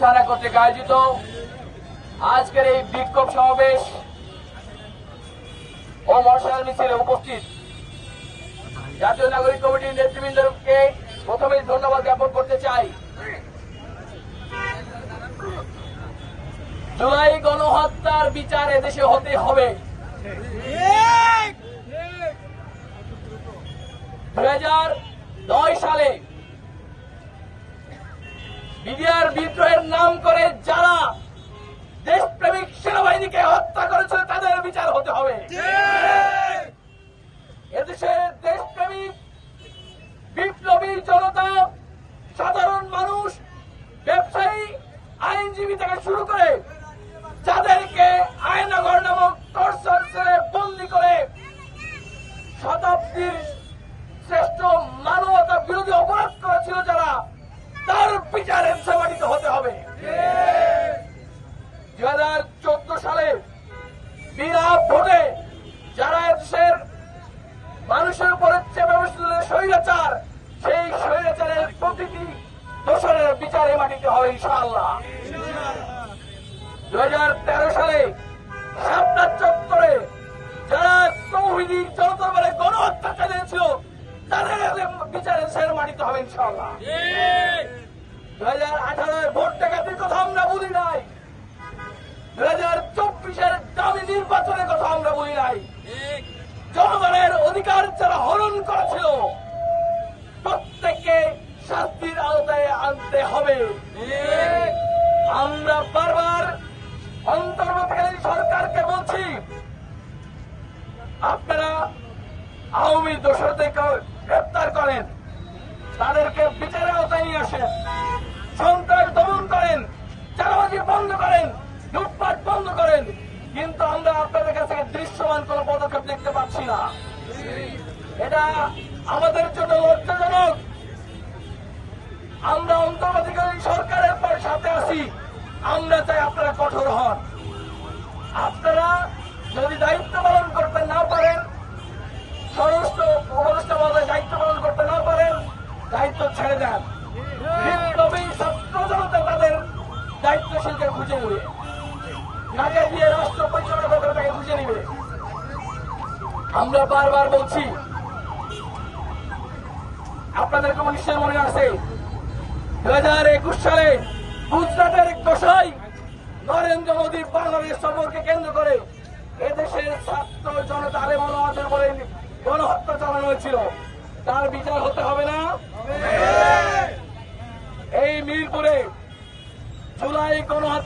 থানা কর্তৃক আয়োজিত আজকের এই বিক্ষোভ সমাবেশ ও মশাল মিছিলে উপস্থিত জাতীয় নাগরিক কমিটির নেতৃবৃন্দকে প্রথমে ধন্যবাদ জ্ঞাপন করতে চাই। জুলাই গণহত্যার বিচার এদেশে হতে হবে। 2009 সালে বিডিআর বিদ্রোহের নাম করে যারা দেশপ্রেমিক সেনাবাহিনীকে হত্যা করেছিল তাদের বিচার হতে হবে। এদেশের দেশপ্রেমিক বিপ্লবী জনতা, সাধারণ মানুষ, ব্যবসায়ী, আইনজীবী থেকে শুরু করে যাদেরকে আয়নাঘর নামক টর্চার সেলে বন্দী করে শতাব্দীর শ্রেষ্ঠ মানবতা বিরোধী অপরাধ করেছিল যারা, তার বিচারের সমানিত হতে হবে। 2014 সালে বিনা ভোটে যারা দেশের মানুষের উপরে চেপে বসেছিল স্বৈরাচার, সেই স্বৈরাচারের প্রতিটি দোষরের বিচারে মাটিতে হবে ইনশাআল্লাহ। 2013 সালে শাপলা চত্বরে যারা তৌহিদি জনতার বলে গণহত্যা চালিয়েছিল তাদের বিচারে সের মাটিতে হবে ইনশাআল্লাহ। 2018 ভোট ডাকাতির কথা আমরা বলি নাই, 2024 দামি নির্বাচনের কথা আমরা বলি নাই। জনগণের অধিকার যারা হরণ করেছিল প্রত্যেককে শাস্তির আওতায় আনতে হবে। আমরা বারবার অন্তর্বর্তীকালীন সরকারকে বলছি, আপনারা আওয়ামী দোষরদেরকে গ্রেপ্তার করেন, তাদেরকে বিচারের আওতায় নিয়ে আসেন, সন্ত্রাস দমন করেন, চাঁদাবাজি বন্ধ করেন, লুটপাট বন্ধ করেন, কিন্তু আমরা আপনাদের কাছ থেকে দৃশ্যমান কোন পদক্ষেপ দেখতে পাচ্ছি না। এটা আমাদের জন্য লজ্জাজনক। আমরা অন্তর্বর্তীকালীন সরকারের পর সাথে আছি, আমরা চাই আপনারা কঠোর হন। আপনারা যদি দায়িত্ব পালন করতে না পারেন, স্বরাষ্ট্র উপদেষ্টা মহোদয় দায়িত্ব পালন করতে না পারেন, দায়িত্ব ছেড়ে দেন। বিপ্লবী ছাত্র জনতা তাদের দায়িত্বশীলকে খুঁজে নেবে, কাকে দিয়ে রাষ্ট্র পরিচালনা করবে তাকে খুঁজে নেবে। আমরা বারবার বলছি, আপনাদেরকে নিশ্চয় মনে আছে 2021 সালে গুজরাটের গোসাই নরেন্দ্র মোদী বাংলাদেশ সফরকে কেন্দ্র করে এদেশের ছাত্র জনতা আলেম ওলামাদের বলে গণহত্যা চালানো হয়েছিল, তার বিচার হতে হবে না? এই মিরপুরে জুলাই গণহত্যা